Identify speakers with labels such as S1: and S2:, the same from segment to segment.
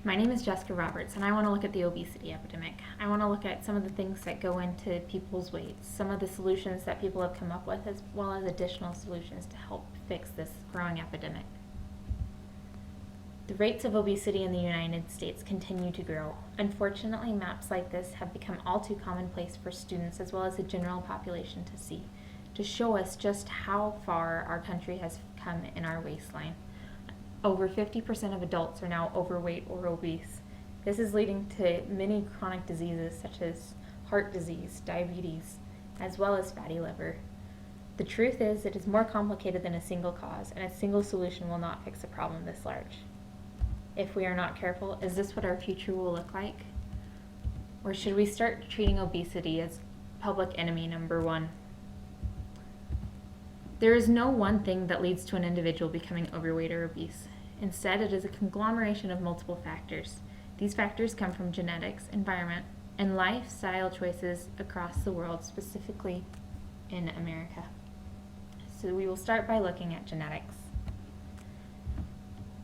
S1: My name is Jessica Roberts, and I want to look at the obesity epidemic. I want to look at some of the things that go into people's weights, some of the solutions that people have come up with, as well as additional solutions to help fix this growing epidemic. The rates of obesity in the United States continue to grow. Unfortunately, maps like this have become all too commonplace for students as well as the general population to see, to show us just how far our country has come in our waistline. Over 50% of adults are now overweight or obese. This is leading to many chronic diseases such as heart disease, diabetes, as well as fatty liver. The truth is, it is more complicated than a single cause, and a single solution will not fix a problem this large. If we are not careful, is this what our future will look like? Or should we start treating obesity as public enemy number one? There is no one thing that leads to an individual becoming overweight or obese. Instead, it is a conglomeration of multiple factors. These factors come from genetics, environment, and lifestyle choices across the world, specifically in America. So we will start by looking at genetics.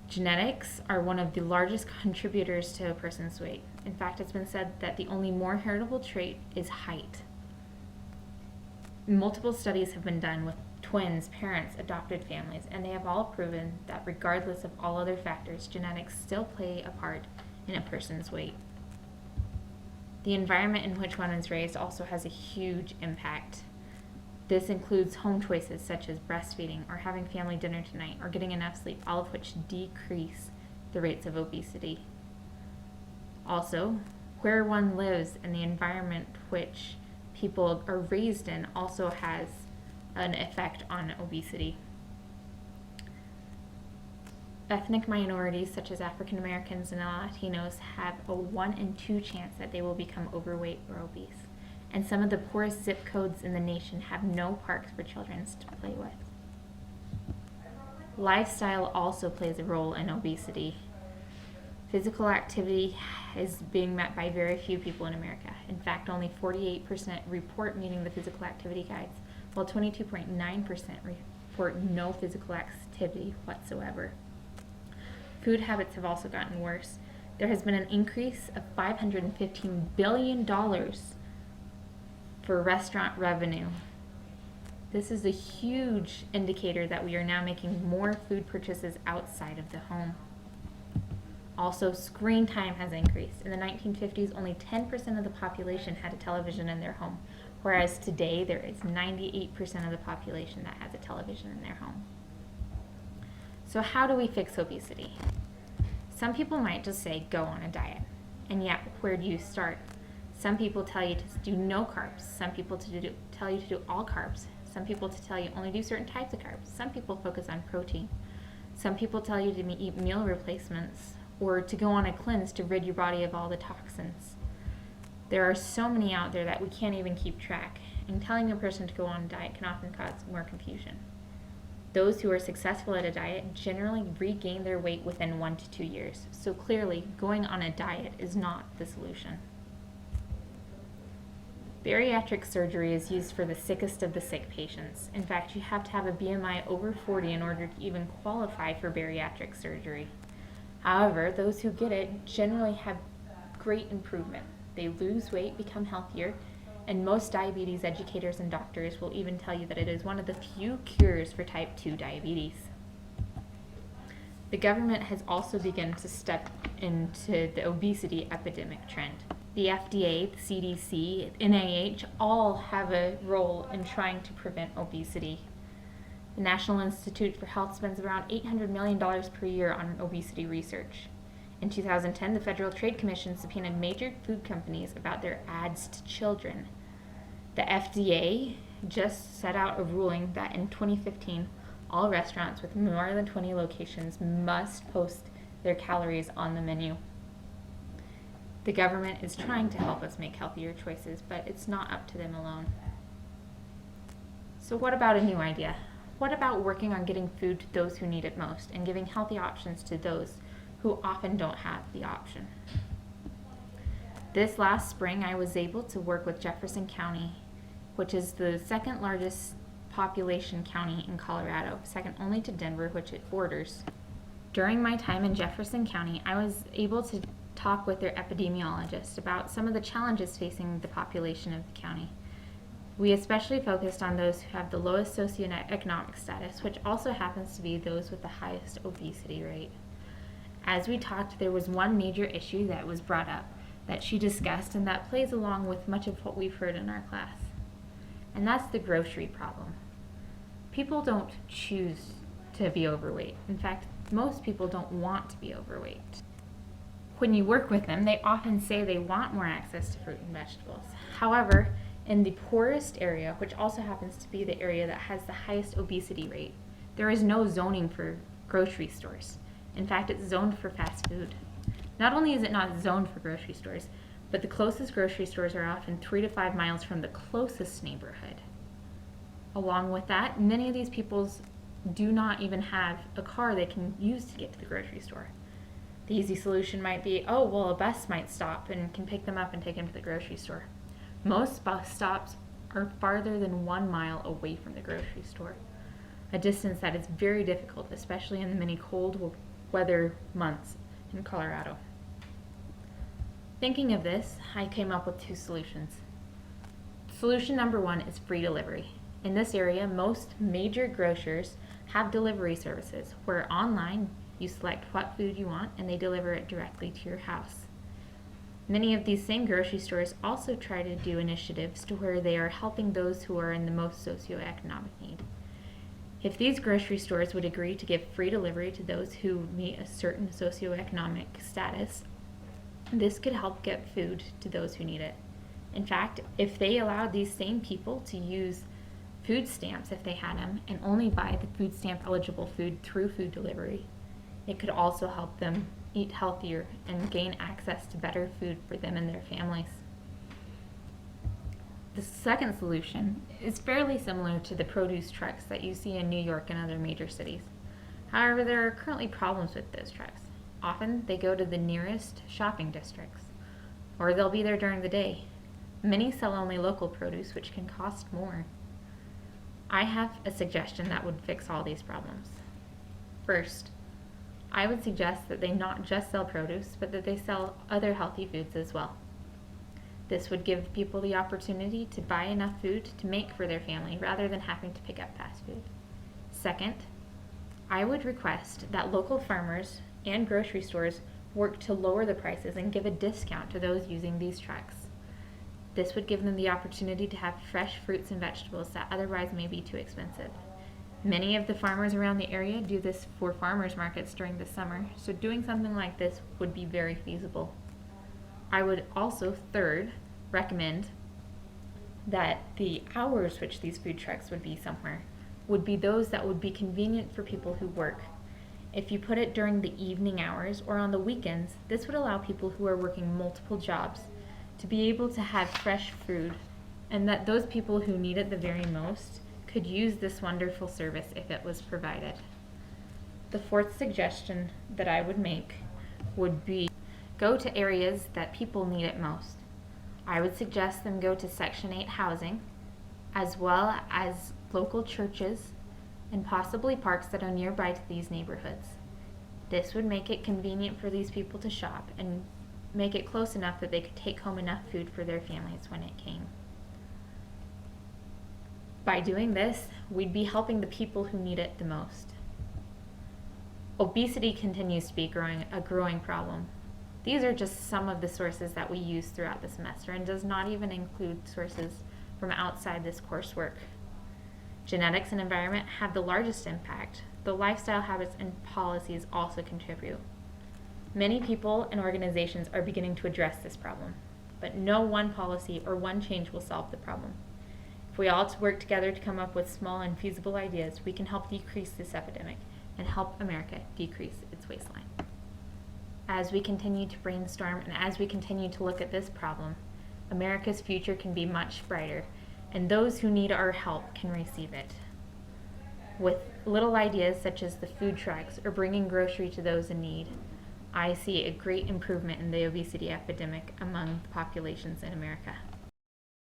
S1: Genetics are one of the largest contributors to a person's weight. In fact, it's been said that the only more heritable trait is height. Multiple studies have been done with twins, parents, adopted families, and they have all proven that regardless of all other factors, genetics still play a part in a person's weight. The environment in which one is raised also has a huge impact. This includes home choices such as breastfeeding or having family dinner tonight or getting enough sleep, all of which decrease the rates of obesity. Also, where one lives and the environment which people are raised in also has an effect on obesity. Ethnic minorities such as African Americans and Latinos have a 1 in 2 chance that they will become overweight or obese. And some of the poorest zip codes in the nation have no parks for children to play with. Lifestyle also plays a role in obesity. Physical activity is being met by very few people in America. In fact, only 48% report meeting the physical activity guides, while 22.9% report no physical activity whatsoever. Food habits have also gotten worse. There has been an increase of $515 billion for restaurant revenue. This is a huge indicator that we are now making more food purchases outside of the home. Also, screen time has increased. In the 1950s, only 10% of the population had a television in their home, whereas today there is 98% of the population that has a television in their home. So how do we fix obesity? Some people might just say, go on a diet. And yet, where do you start? Some people tell you to do no carbs. Some people tell you to do all carbs. Some people tell you only do certain types of carbs. Some people focus on protein. Some people tell you to eat meal replacements or to go on a cleanse to rid your body of all the toxins. There are so many out there that we can't even keep track, and telling a person to go on a diet can often cause more confusion. Those who are successful at a diet generally regain their weight within 1 to 2 years, so clearly going on a diet is not the solution. Bariatric surgery is used for the sickest of the sick patients. In fact, you have to have a BMI over 40 in order to even qualify for bariatric surgery. However, those who get it generally have great improvement. They lose weight, become healthier, and most diabetes educators and doctors will even tell you that it is one of the few cures for type 2 diabetes. The government has also begun to step into the obesity epidemic trend. The FDA, the CDC, NIH all have a role in trying to prevent obesity. The National Institute for Health spends around $800 million per year on obesity research. In 2010, the Federal Trade Commission subpoenaed major food companies about their ads to children. The FDA just set out a ruling that in 2015, all restaurants with more than 20 locations must post their calories on the menu. The government is trying to help us make healthier choices, but it's not up to them alone. So what about a new idea? What about working on getting food to those who need it most and giving healthy options to those who often don't have the option? This last spring, I was able to work with Jefferson County, which is the second largest population county in Colorado, second only to Denver, which it borders. During my time in Jefferson County, I was able to talk with their epidemiologist about some of the challenges facing the population of the county. We especially focused on those who have the lowest socioeconomic status, which also happens to be those with the highest obesity rate. As we talked, there was one major issue that was brought up that she discussed, and that plays along with much of what we've heard in our class. And that's the grocery problem. People don't choose to be overweight. In fact, most people don't want to be overweight. When you work with them, they often say they want more access to fruit and vegetables. However, in the poorest area, which also happens to be the area that has the highest obesity rate, there is no zoning for grocery stores. In fact, it's zoned for fast food. Not only is it not zoned for grocery stores, but the closest grocery stores are often 3 to 5 miles from the closest neighborhood. Along with that, many of these people do not even have a car they can use to get to the grocery store. The easy solution might be, oh, well, a bus might stop and can pick them up and take them to the grocery store. Most bus stops are farther than 1 mile away from the grocery store, a distance that is very difficult, especially in the many cold weather months in Colorado. Thinking of this, I came up with 2 solutions. Solution number 1 is free delivery. In this area, most major grocers have delivery services where online you select what food you want and they deliver it directly to your house. Many of these same grocery stores also try to do initiatives to where they are helping those who are in the most socioeconomic need. If these grocery stores would agree to give free delivery to those who meet a certain socioeconomic status, this could help get food to those who need it. In fact, if they allowed these same people to use food stamps if they had them and only buy the food stamp eligible food through food delivery, it could also help them eat healthier and gain access to better food for them and their families. The second solution is fairly similar to the produce trucks that you see in New York and other major cities. However, there are currently problems with those trucks. Often they go to the nearest shopping districts, or they'll be there during the day. Many sell only local produce, which can cost more. I have a suggestion that would fix all these problems. First, I would suggest that they not just sell produce, but that they sell other healthy foods as well. This would give people the opportunity to buy enough food to make for their family rather than having to pick up fast food. Second, I would request that local farmers and grocery stores work to lower the prices and give a discount to those using these trucks. This would give them the opportunity to have fresh fruits and vegetables that otherwise may be too expensive. Many of the farmers around the area do this for farmers markets during the summer, so doing something like this would be very feasible. I would also, third, recommend that the hours which these food trucks would be somewhere would be those that would be convenient for people who work. If you put it during the evening hours or on the weekends, this would allow people who are working multiple jobs to be able to have fresh food, and that those people who need it the very most could use this wonderful service if it was provided. The fourth suggestion that I would make would be go to areas that people need it most. I would suggest them go to Section 8 housing, as well as local churches and possibly parks that are nearby to these neighborhoods. This would make it convenient for these people to shop and make it close enough that they could take home enough food for their families when it came. By doing this, we'd be helping the people who need it the most. Obesity continues to be a growing problem. These are just some of the sources that we use throughout the semester and does not even include sources from outside this coursework. Genetics and environment have the largest impact, though lifestyle habits and policies also contribute. Many people and organizations are beginning to address this problem, but no one policy or one change will solve the problem. If we all work together to come up with small and feasible ideas, we can help decrease this epidemic and help America decrease its waistline. As we continue to brainstorm and as we continue to look at this problem, America's future can be much brighter, and those who need our help can receive it. With little ideas such as the food trucks or bringing grocery to those in need, I see a great improvement in the obesity epidemic among the populations in America.